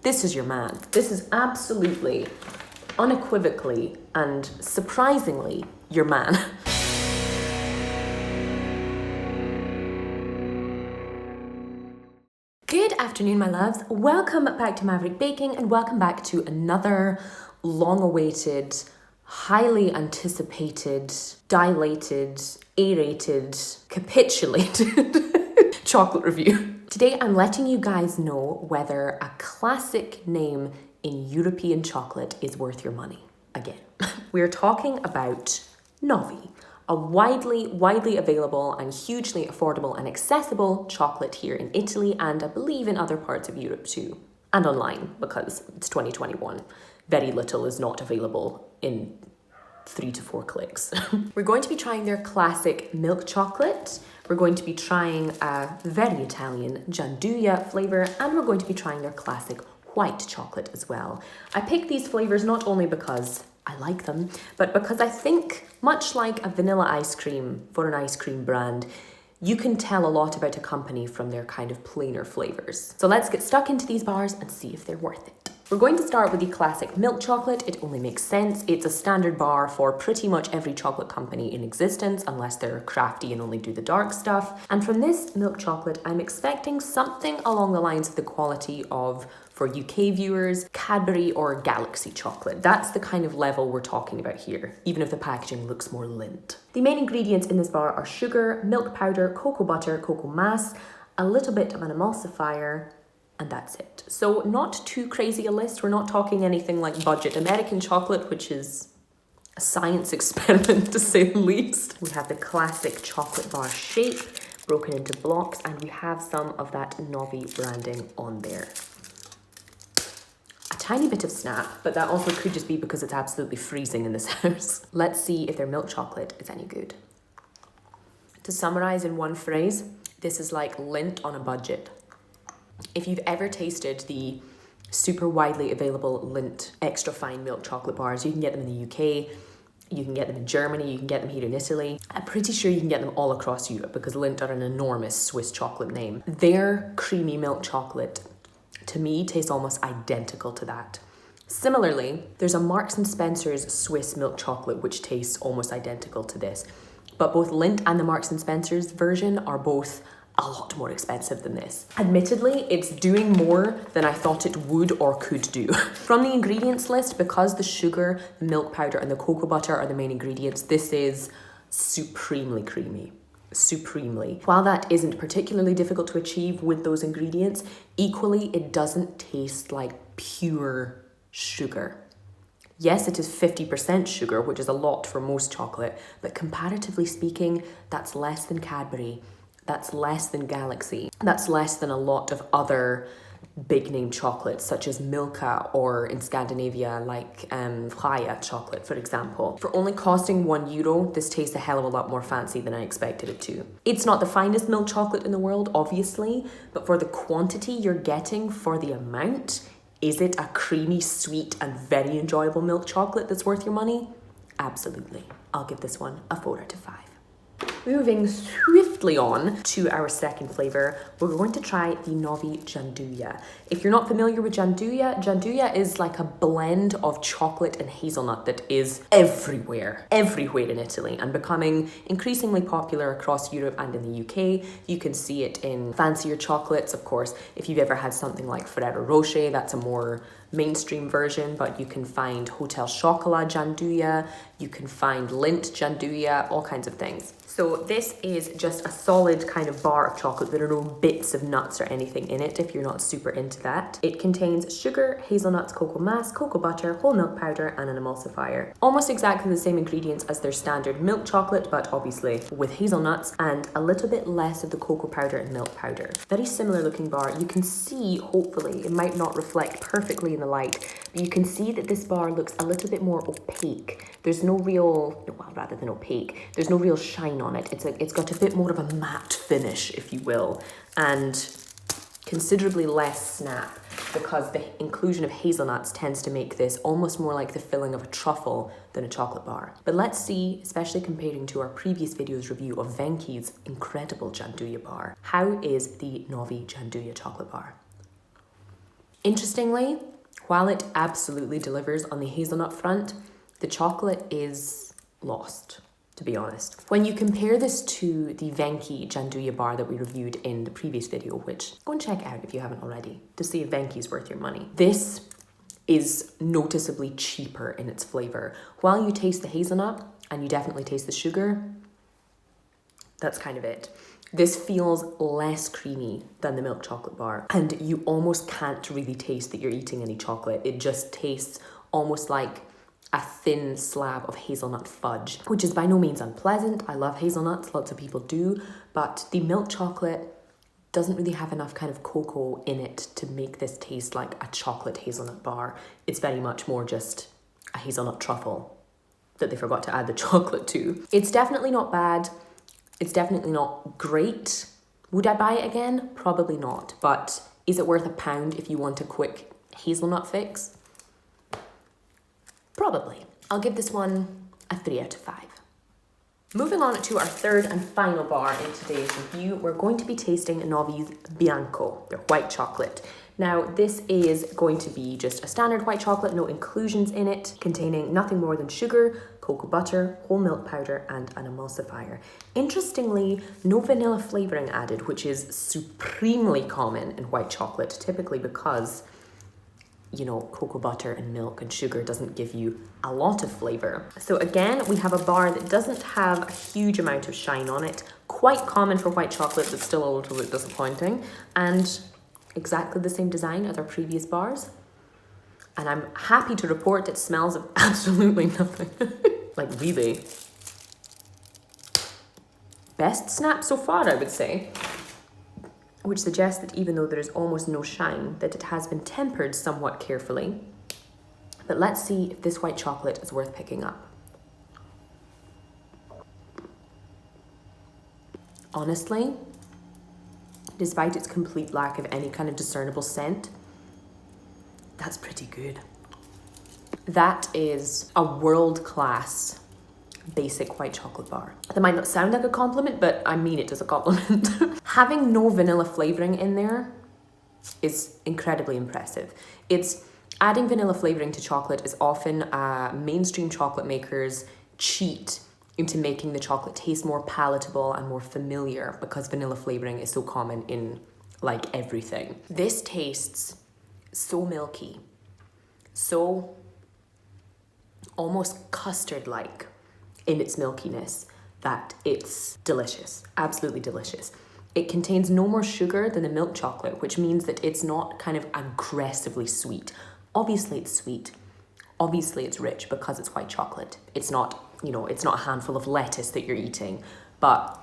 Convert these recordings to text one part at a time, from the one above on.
This is your man. This is absolutely, unequivocally, and surprisingly your man. Good afternoon, my loves. Welcome back to Maverick Baking and welcome back to another long-awaited, highly anticipated, dilated, aerated, capitulated chocolate review. Today, I'm letting you guys know whether a classic name in European chocolate is worth your money. Again, we're talking about Novi, a widely available and hugely affordable and accessible chocolate here in Italy and I believe in other parts of Europe too. And online, because it's 2021. Very little is not available in 3 to 4 clicks. We're going to be trying their classic milk chocolate. We're going to be trying a very Italian gianduia flavor, and we're going to be trying their classic white chocolate as well. I picked these flavors not only because I like them, but because I think, much like a vanilla ice cream for an ice cream brand, you can tell a lot about a company from their kind of plainer flavors. So let's get stuck into these bars and see if they're worth it. We're going to start with the classic milk chocolate. It only makes sense. It's a standard bar for pretty much every chocolate company in existence, unless they're crafty and only do the dark stuff. And from this milk chocolate, I'm expecting something along the lines of the quality of, for UK viewers, Cadbury or Galaxy chocolate. That's the kind of level we're talking about here, even if the packaging looks more Lindt. The main ingredients in this bar are sugar, milk powder, cocoa butter, cocoa mass, a little bit of an emulsifier, and that's it. So not too crazy a list. We're not talking anything like budget American chocolate, which is a science experiment to say the least. We have the classic chocolate bar shape broken into blocks, and we have some of that Novi branding on there. A tiny bit of snap, but that also could just be because it's absolutely freezing in this house. Let's see if their milk chocolate is any good. To summarize in one phrase, this is like Lindt on a budget. If you've ever tasted the super widely available Lindt extra fine milk chocolate bars, you can get them in the UK, you can get them in Germany, you can get them here in Italy. I'm pretty sure you can get them all across Europe because Lindt are an enormous Swiss chocolate name. Their creamy milk chocolate, to me, tastes almost identical to that. Similarly, there's a Marks & Spencer's Swiss milk chocolate which tastes almost identical to this. But both Lindt and the Marks & Spencer's version are both a lot more expensive than this. Admittedly, it's doing more than I thought it would or could do. From the ingredients list, because the sugar, the milk powder, and the cocoa butter are the main ingredients, this is supremely creamy. Supremely. While that isn't particularly difficult to achieve with those ingredients, equally, it doesn't taste like pure sugar. Yes, it is 50% sugar, which is a lot for most chocolate, but comparatively speaking, that's less than Cadbury. That's less than Galaxy. That's less than a lot of other big name chocolates such as Milka or in Scandinavia like Freia chocolate, for example. For only costing €1, this tastes a hell of a lot more fancy than I expected it to. It's not the finest milk chocolate in the world, obviously, but for the quantity you're getting for the amount, is it a creamy, sweet, and very enjoyable milk chocolate that's worth your money? Absolutely. I'll give this one a 4 out of 5. Moving swiftly on to our second flavor, we're going to try the Novi gianduia. If you're not familiar with gianduia is like a blend of chocolate and hazelnut that is everywhere in Italy and becoming increasingly popular across Europe and in the UK. You can see it in fancier chocolates, of course. If you've ever had something like Ferrero Rocher, that's a more mainstream version, but you can find Hotel Chocolat gianduia, you can find Lindt gianduia, all kinds of things. So this is just a solid kind of bar of chocolate. There are no bits of nuts or anything in it if you're not super into that. It contains sugar, hazelnuts, cocoa mass, cocoa butter, whole milk powder, and an emulsifier. Almost exactly the same ingredients as their standard milk chocolate, but obviously with hazelnuts and a little bit less of the cocoa powder and milk powder. Very similar looking bar. You can see, hopefully, it might not reflect perfectly in the light, but you can see that this bar looks a little bit more opaque. There's no real, well, rather than opaque, there's no real shine on it. It's got a bit more of a matte finish, if you will, and considerably less snap because the inclusion of hazelnuts tends to make this almost more like the filling of a truffle than a chocolate bar. But let's see, especially comparing to our previous video's review of Venki's incredible gianduia bar, how is the Novi gianduia chocolate bar? Interestingly, while it absolutely delivers on the hazelnut front, the chocolate is lost, to be honest. When you compare this to the Venki gianduia bar that we reviewed in the previous video, which go and check out if you haven't already, to see if Venki is worth your money. This is noticeably cheaper in its flavour. While you taste the hazelnut, and you definitely taste the sugar, that's kind of it. This feels less creamy than the milk chocolate bar, and you almost can't really taste that you're eating any chocolate. It just tastes almost like a thin slab of hazelnut fudge, which is by no means unpleasant. I love hazelnuts, lots of people do, but the milk chocolate doesn't really have enough kind of cocoa in it to make this taste like a chocolate hazelnut bar. It's very much more just a hazelnut truffle that they forgot to add the chocolate to. It's definitely not bad. It's definitely not great. Would I buy it again? Probably not. But is it worth £1 if you want a quick hazelnut fix? Probably. I'll give this one a 3 out of 5. Moving on to our third and final bar in today's review, we're going to be tasting Novi's Bianco, their white chocolate. Now, this is going to be just a standard white chocolate, no inclusions in it, containing nothing more than sugar, cocoa butter, whole milk powder, and an emulsifier. Interestingly, no vanilla flavouring added, which is supremely common in white chocolate, typically because, you know, cocoa butter and milk and sugar doesn't give you a lot of flavour. So again, we have a bar that doesn't have a huge amount of shine on it, quite common for white chocolate, but still a little bit disappointing, and exactly the same design as our previous bars. And I'm happy to report it smells of absolutely nothing. Like, really. Best snap so far, I would say. Which suggests that even though there is almost no shine, that it has been tempered somewhat carefully. But let's see if this white chocolate is worth picking up. Honestly, despite its complete lack of any kind of discernible scent, that's pretty good. That is a world-class basic white chocolate bar. That might not sound like a compliment, but I mean it as a compliment. Having no vanilla flavouring in there is incredibly impressive. It's adding vanilla flavouring to chocolate is often mainstream chocolate makers cheat into making the chocolate taste more palatable and more familiar because vanilla flavouring is so common in like everything. This tastes so milky, so almost custard-like in its milkiness that it's delicious, absolutely delicious. It contains no more sugar than the milk chocolate, which means that it's not kind of aggressively sweet. Obviously it's sweet. Obviously it's rich because it's white chocolate. It's not, you know, it's not a handful of lettuce that you're eating. But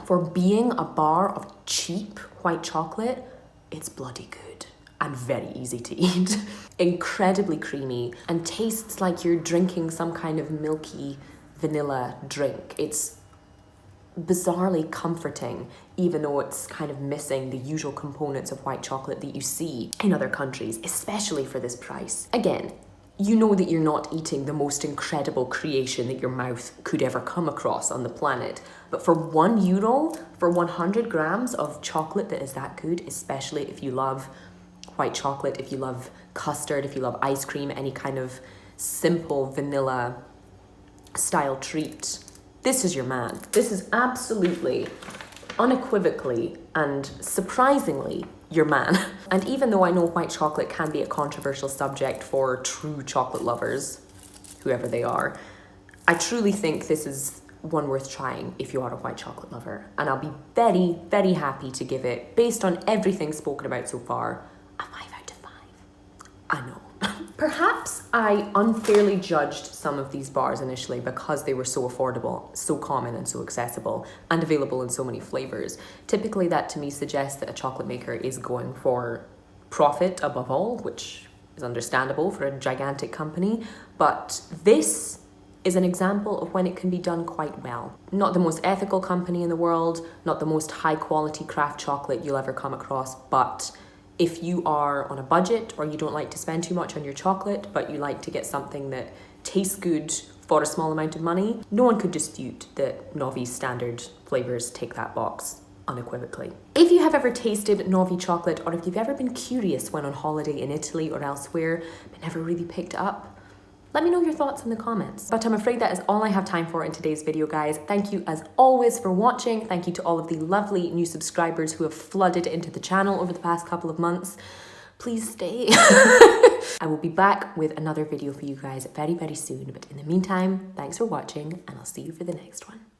for being a bar of cheap white chocolate, it's bloody good and very easy to eat. Incredibly creamy and tastes like you're drinking some kind of milky vanilla drink. It's bizarrely comforting, even though it's kind of missing the usual components of white chocolate that you see in other countries, especially for this price. Again, you know that you're not eating the most incredible creation that your mouth could ever come across on the planet. But for €1, for 100 grams of chocolate that is that good, especially if you love white chocolate, if you love custard, if you love ice cream, any kind of simple vanilla style treat, this is your man. This is absolutely, unequivocally, and surprisingly your man. And even though I know white chocolate can be a controversial subject for true chocolate lovers, whoever they are, I truly think this is one worth trying if you are a white chocolate lover. And I'll be very, very happy to give it, based on everything spoken about so far, a 5 out of 5. I know. Perhaps I unfairly judged some of these bars initially because they were so affordable, so common and so accessible, and available in so many flavours. Typically that to me suggests that a chocolate maker is going for profit above all, which is understandable for a gigantic company, but this is an example of when it can be done quite well. Not the most ethical company in the world, not the most high quality craft chocolate you'll ever come across, but if you are on a budget or you don't like to spend too much on your chocolate, but you like to get something that tastes good for a small amount of money, no one could dispute that Novi's standard flavours tick that box unequivocally. If you have ever tasted Novi chocolate, or if you've ever been curious when on holiday in Italy or elsewhere, but never really picked it up, let me know your thoughts in the comments. But I'm afraid that is all I have time for in today's video, guys. Thank you as always for watching. Thank you to all of the lovely new subscribers who have flooded into the channel over the past couple of months. Please stay. I will be back with another video for you guys very, very soon. But in the meantime, thanks for watching, and I'll see you for the next one.